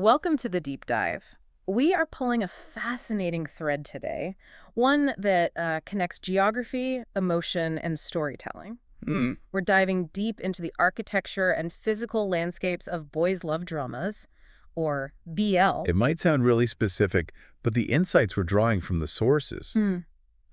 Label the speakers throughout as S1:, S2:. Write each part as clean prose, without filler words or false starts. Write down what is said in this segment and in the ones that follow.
S1: Welcome to the deep dive. We are pulling a fascinating thread today, one that connects geography, emotion, and storytelling.
S2: Mm.
S1: We're diving deep into the architecture and physical landscapes of boys' love dramas, or BL.
S2: It might sound really specific, but the insights we're drawing from the sources,
S1: Hmm,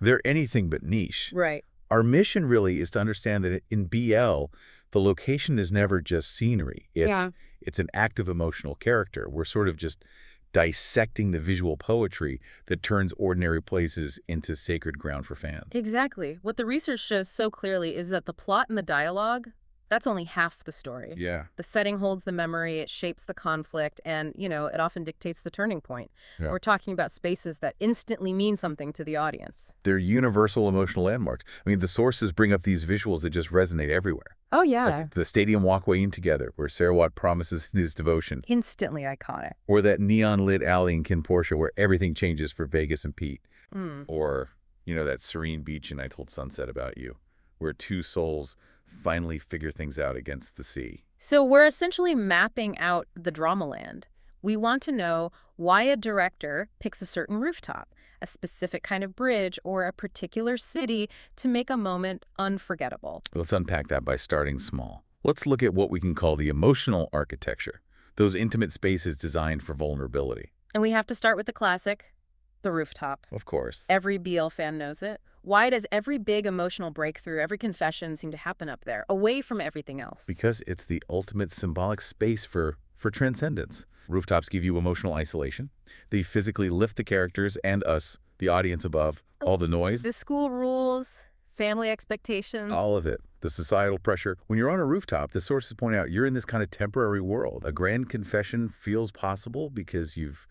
S2: they're anything but niche.
S1: right.
S2: Our mission really is to understand that in BL, the location is never just scenery.
S1: Yeah.
S2: It's an active emotional character. We're sort of just dissecting the visual poetry that turns ordinary places into sacred ground for fans.
S1: Exactly. What the research shows so clearly is that the plot and the dialogue, that's only half the story.
S2: Yeah,
S1: The setting holds the memory, it shapes the conflict, and, it often dictates the turning point.
S2: yeah.
S1: We're talking about spaces that instantly mean something to the audience.
S2: They're universal emotional landmarks. I mean, the sources bring up these visuals that just resonate everywhere.
S1: Oh, yeah.
S2: Like the stadium walkway in Together, where Sarawat promises his devotion.
S1: Instantly iconic.
S2: Or that neon-lit alley in Kin Portia where everything changes for Vegas and Pete.
S1: Mm.
S2: Or, that serene beach in I Told Sunset About You, where two souls finally figure things out against the sea.
S1: So we're essentially mapping out the Dramaland. We want to know why a director picks a certain rooftop, a specific kind of bridge, or a particular city to make a moment unforgettable.
S2: Let's unpack that by starting small. Let's look at what we can call the emotional architecture, those intimate spaces designed for vulnerability.
S1: And we have to start with the classic, the rooftop.
S2: Of course.
S1: Every BL fan knows it. Why does every big emotional breakthrough, every confession seem to happen up there, away from everything else?
S2: Because it's the ultimate symbolic space for transcendence. Rooftops give you emotional isolation. They physically lift the characters and us, the audience above, all the noise.
S1: The school rules, family expectations.
S2: All of it. The societal pressure. When you're on a rooftop, the sources point out you're in this kind of temporary world. A grand confession feels possible because you've,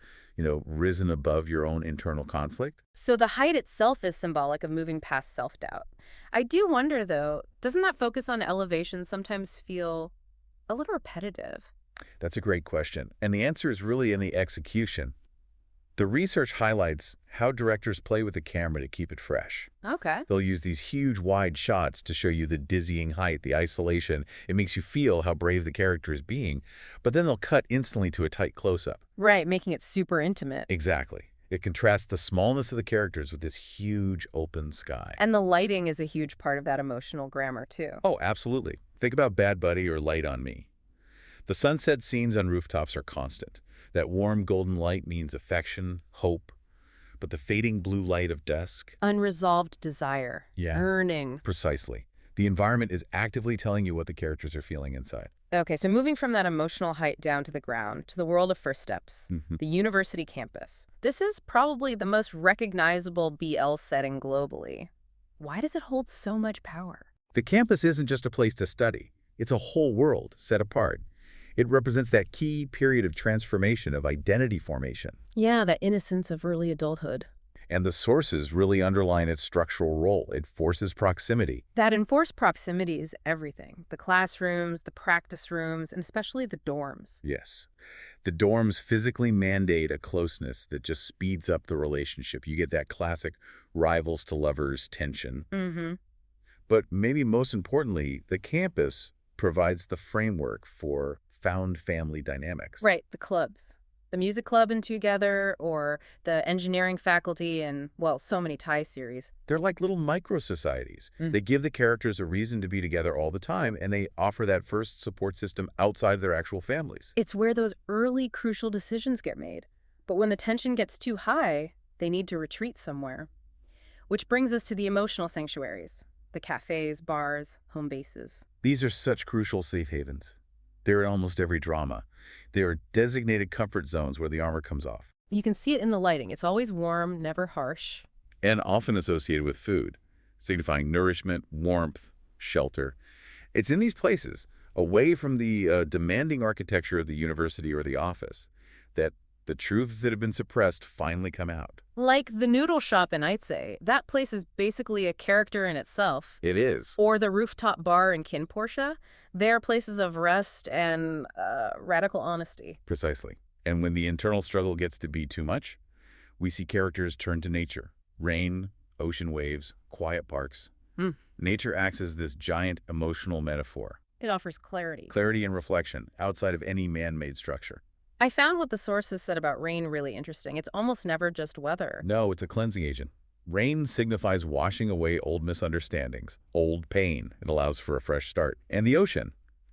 S2: risen above your own internal conflict.
S1: So the height itself is symbolic of moving past self-doubt. I do wonder, though, doesn't that focus on elevation sometimes feel a little repetitive?
S2: That's a great question. And the answer is really in the execution. The research highlights how directors play with the camera to keep it fresh.
S1: Okay.
S2: They'll use these huge, wide shots to show you the dizzying height, the isolation. It makes you feel how brave the character is being, but then they'll cut instantly to a tight close-up.
S1: Right, making it super intimate.
S2: Exactly. It contrasts the smallness of the characters with this huge, open sky.
S1: And the lighting is a huge part of that emotional grammar, too.
S2: Oh, absolutely. Think about Bad Buddy or Light on Me. The sunset scenes on rooftops are constant. That warm golden light means affection, hope, but the fading blue light of dusk.
S1: Unresolved desire.
S2: Yeah.
S1: Burning.
S2: Precisely. The environment is actively telling you what the characters are feeling inside.
S1: Okay, so moving from that emotional height down to the ground, to the world of first steps,
S2: Mhm.
S1: the university campus. This is probably the most recognizable BL setting globally. Why does it hold so much power?
S2: The campus isn't just a place to study. It's a whole world set apart. It represents that key period of transformation, of identity formation.
S1: Yeah, that innocence of early adulthood.
S2: And the sources really underline its structural role. It forces proximity.
S1: That enforced proximity is everything. The classrooms, the practice rooms, and especially the dorms.
S2: Yes. The dorms physically mandate a closeness that just speeds up the relationship. You get that classic rivals to lovers tension.
S1: Mm-hmm.
S2: But maybe most importantly, the campus provides the framework for found family dynamics.
S1: Right, the clubs. The music club in Together, or the engineering faculty in, well, so many Thai series.
S2: They're like little micro-societies.
S1: Mm.
S2: They give the characters a reason to be together all the time, and they offer that first support system outside of their actual families.
S1: It's where those early crucial decisions get made. But when the tension gets too high, they need to retreat somewhere. Which brings us to the emotional sanctuaries. The cafés, bars, home bases.
S2: These are such crucial safe havens. They're in almost every drama. They are designated comfort zones where the armor comes off,
S1: You can see it in the lighting. It's always warm, never harsh.
S2: and often associated with food, signifying nourishment, warmth, shelter. It's in these places, away from the demanding architecture of the university or the office, that the truths that have been suppressed finally come out.
S1: Like the noodle shop in Aitse, that place is basically a character in itself.
S2: It is.
S1: Or the rooftop bar in Kin Portia, they're places of rest and radical honesty.
S2: Precisely. And when the internal struggle gets to be too much, we see characters turn to nature. Rain, ocean waves, quiet parks.
S1: Hmm.
S2: Nature acts as this giant emotional metaphor.
S1: It offers clarity.
S2: Clarity and reflection outside of any man-made structure.
S1: I found what the sources said about rain really interesting. It's almost never just weather.
S2: No, it's a cleansing agent. Rain signifies washing away old misunderstandings, old pain. It allows for a fresh start. And the ocean.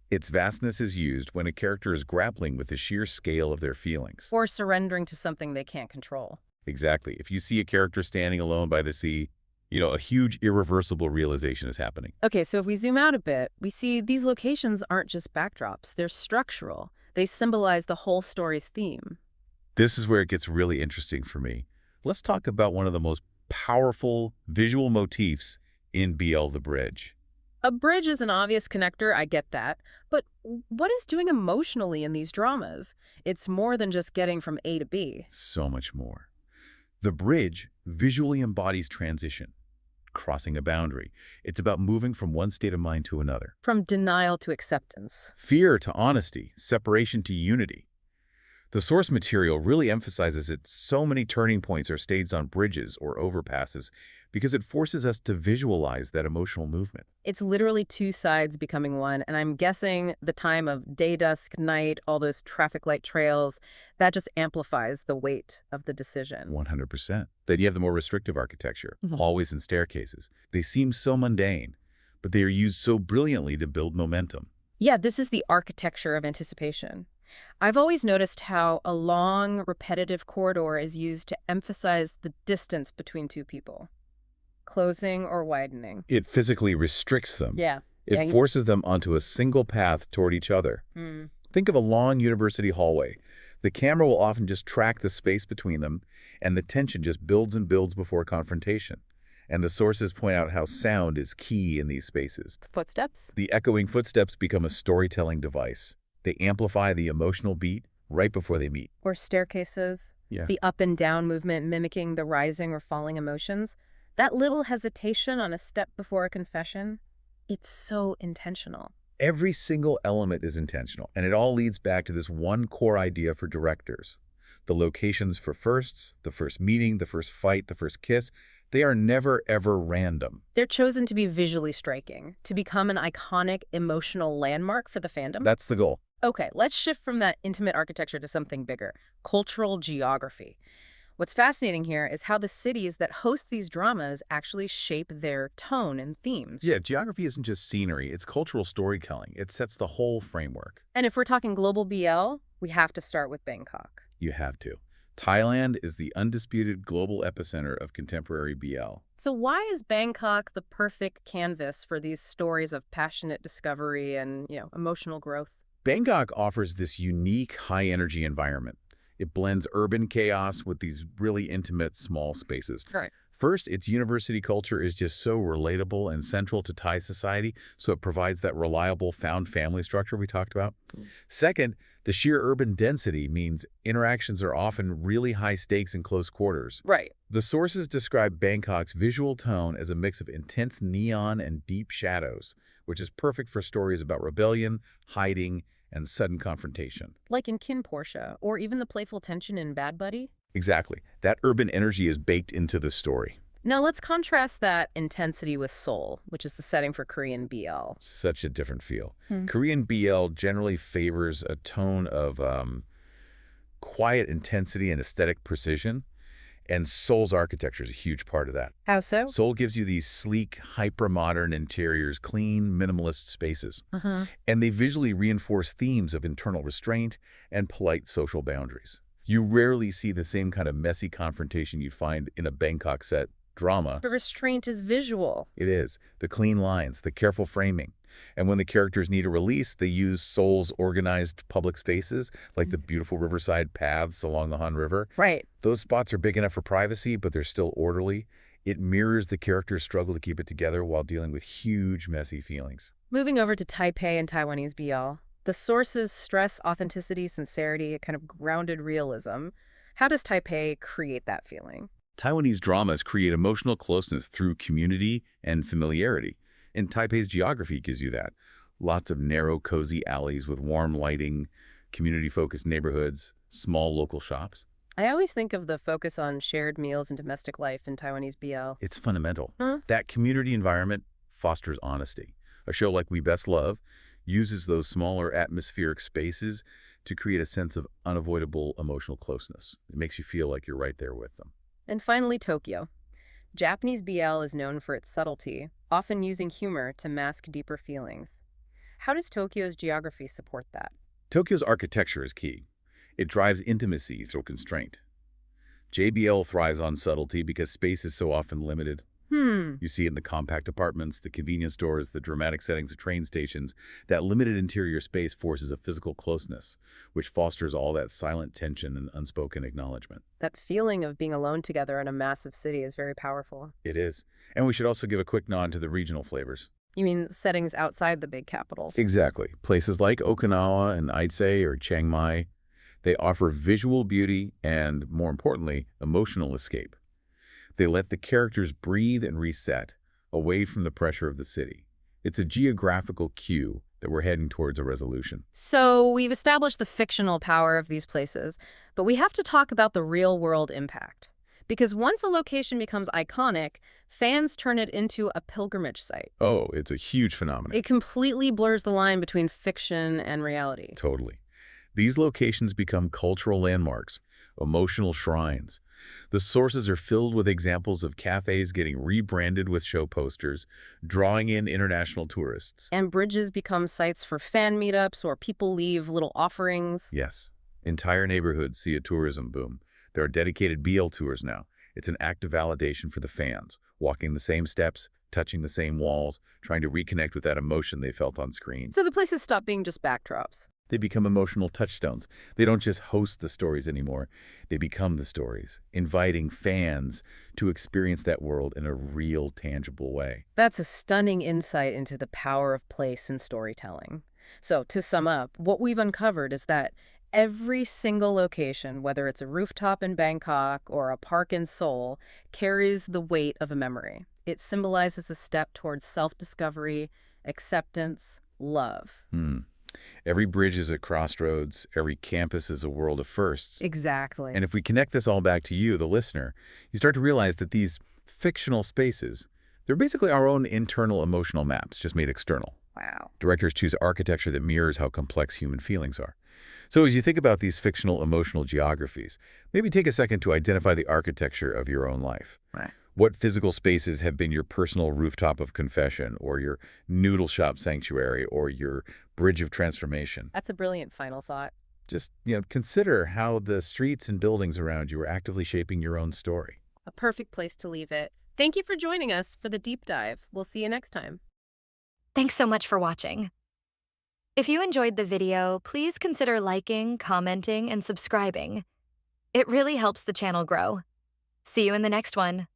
S2: Its vastness is used when a character is grappling with the sheer scale of their feelings.
S1: Or surrendering to something they can't control.
S2: Exactly. If you see a character standing alone by the sea, a huge irreversible realization is happening.
S1: Okay, so if we zoom out a bit, we see these locations aren't just backdrops. They're structural. They symbolize the whole story's theme.
S2: This is where it gets really interesting for me. Let's talk about one of the most powerful visual motifs in BL The Bridge.
S1: A bridge is an obvious connector, I get that. But what is doing emotionally in these dramas? It's more than just getting from A to B.
S2: So much more. The bridge visually embodies transition, crossing a boundary. It's about moving from one state of mind to another.
S1: From denial to acceptance.
S2: Fear to honesty, separation to unity. The source material really emphasizes that so many turning points are staged on bridges or overpasses because it forces us to visualize that emotional movement.
S1: It's literally two sides becoming one, and I'm guessing the time of day, dusk, night, all those traffic light trails, that just amplifies the weight of the decision.
S2: 100%. Then you have the more restrictive architecture,
S1: Mhm.
S2: hallways and staircases. They seem so mundane, but they are used so brilliantly to build momentum.
S1: Yeah, this is the architecture of anticipation. I've always noticed how a long, repetitive corridor is used to emphasize the distance between two people. Closing or widening.
S2: It physically restricts them.
S1: Yeah.
S2: It forces them onto a single path toward each other.
S1: Mm.
S2: Think of a long university hallway. The camera will often just track the space between them, and the tension just builds and builds before confrontation. And the sources point out how sound is key in these spaces.
S1: Footsteps?
S2: The echoing footsteps become a storytelling device. They amplify the emotional beat right before they meet.
S1: Or staircases?
S2: Yeah.
S1: The up and down movement mimicking the rising or falling emotions? That little hesitation on a step before a confession? It's so intentional.
S2: Every single element is intentional, and it all leads back to this one core idea for directors. The locations for firsts, the first meeting, the first fight, the first kiss, they are never, ever random.
S1: They're chosen to be visually striking, to become an iconic, emotional landmark for the fandom.
S2: That's the goal.
S1: Okay, let's shift from that intimate architecture to something bigger, cultural geography. What's fascinating here is how the cities that host these dramas actually shape their tone and themes.
S2: Yeah, geography isn't just scenery, it's cultural storytelling. It sets the whole framework.
S1: And if we're talking global BL, we have to start with Bangkok.
S2: You have to. Thailand is the undisputed global epicenter of contemporary BL.
S1: So why is Bangkok the perfect canvas for these stories of passionate discovery and, emotional growth?
S2: Bangkok offers this unique, high-energy environment. It blends urban chaos with these really intimate, small spaces.
S1: Right.
S2: First, its university culture is just so relatable and central to Thai society, so it provides that reliable found family structure we talked about. Second, the sheer urban density means interactions are often really high stakes in close quarters.
S1: Right.
S2: The sources describe Bangkok's visual tone as a mix of intense neon and deep shadows, which is perfect for stories about rebellion, hiding, and sudden confrontation.
S1: Like in Kin Portia, or even the playful tension in Bad Buddy?
S2: Exactly. That urban energy is baked into the story.
S1: Now let's contrast that intensity with Seoul, which is the setting for Korean BL.
S2: Such a different feel. Korean BL generally favors a tone of quiet intensity and aesthetic precision, and Seoul's architecture is a huge part of that.
S1: How so?
S2: Seoul gives you these sleek, hyper-modern interiors, clean, minimalist spaces. And they visually reinforce themes of internal restraint and polite social boundaries. You rarely see the same kind of messy confrontation you find in a Bangkok set drama.
S1: But restraint is visual.
S2: It is. The clean lines, the careful framing. And when the characters need a release, they use Seoul's organized public spaces, like the beautiful riverside paths along the Han River.
S1: Right.
S2: Those spots are big enough for privacy, but they're still orderly. It mirrors the characters' struggle to keep it together while dealing with huge, messy feelings.
S1: Moving over to Taipei and Taiwanese BL, the sources stress authenticity, sincerity, a kind of grounded realism. How does Taipei create that feeling?
S2: Taiwanese dramas create emotional closeness through community and familiarity. And Taipei's geography gives you that. Lots of narrow, cozy alleys with warm lighting, community-focused neighborhoods, small local shops.
S1: I always think of the focus on shared meals and domestic life in Taiwanese BL.
S2: It's fundamental. That community environment fosters honesty. A show like We Best Love uses those smaller atmospheric spaces to create a sense of unavoidable emotional closeness. It makes you feel like you're right there with them.
S1: And finally, Tokyo. Japanese BL is known for its subtlety, often using humor to mask deeper feelings. How does Tokyo's geography support that?
S2: Tokyo's architecture is key. It drives intimacy through constraint. JBL thrives on subtlety because space is so often limited.
S1: Hmm.
S2: You see it in the compact apartments, the convenience stores, the dramatic settings of train stations. That limited interior space forces a physical closeness, which fosters all that silent tension and unspoken acknowledgement.
S1: That feeling of being alone together in a massive city is very powerful.
S2: It is. And we should also give a quick nod to the regional flavors.
S1: You mean settings outside the big capitals?
S2: Exactly. Places like Okinawa and Aitsei or Chiang Mai, they offer visual beauty and, more importantly, emotional escape. They let the characters breathe and reset, away from the pressure of the city. It's a geographical cue that we're heading towards a resolution.
S1: So we've established the fictional power of these places, but we have to talk about the real-world impact. Because once a location becomes iconic, fans turn it into a pilgrimage site.
S2: Oh, it's a huge phenomenon.
S1: It completely blurs the line between fiction and reality.
S2: Totally. These locations become cultural landmarks, emotional shrines. The sources are filled with examples of cafes getting rebranded with show posters, drawing in international tourists.
S1: And bridges become sites for fan meetups or people leave little offerings.
S2: Yes, entire neighborhoods see a tourism boom. There are dedicated BL tours now. It's an act of validation for the fans, walking the same steps, touching the same walls, trying to reconnect with that emotion they felt on screen.
S1: So the places stop being just backdrops.
S2: They become emotional touchstones. They don't just host the stories anymore. They become the stories, inviting fans to experience that world in a real, tangible way.
S1: That's a stunning insight into the power of place in storytelling. So to sum up, what we've uncovered is that every single location, whether it's a rooftop in Bangkok or a park in Seoul, carries the weight of a memory. It symbolizes a step towards self-discovery, acceptance, love.
S2: Every bridge is a crossroads. Every campus is a world of firsts.
S1: Exactly.
S2: And if we connect this all back to you, the listener, you start to realize that these fictional spaces, they're basically our own internal emotional maps, just made external.
S1: Wow.
S2: Directors choose architecture that mirrors how complex human feelings are. So as you think about these fictional emotional geographies, maybe take a second to identify the architecture of your own life.
S1: Right.
S2: What physical spaces have been your personal rooftop of confession, or your noodle shop sanctuary, or your bridge of transformation?
S1: That's a brilliant final thought.
S2: Just, consider how the streets and buildings around you are actively shaping your own story.
S1: A perfect place to leave it. Thank you for joining us for the deep dive. We'll see you next time.
S3: Thanks so much for watching. If you enjoyed the video, please consider liking, commenting, and subscribing. It really helps the channel grow. See you in the next one.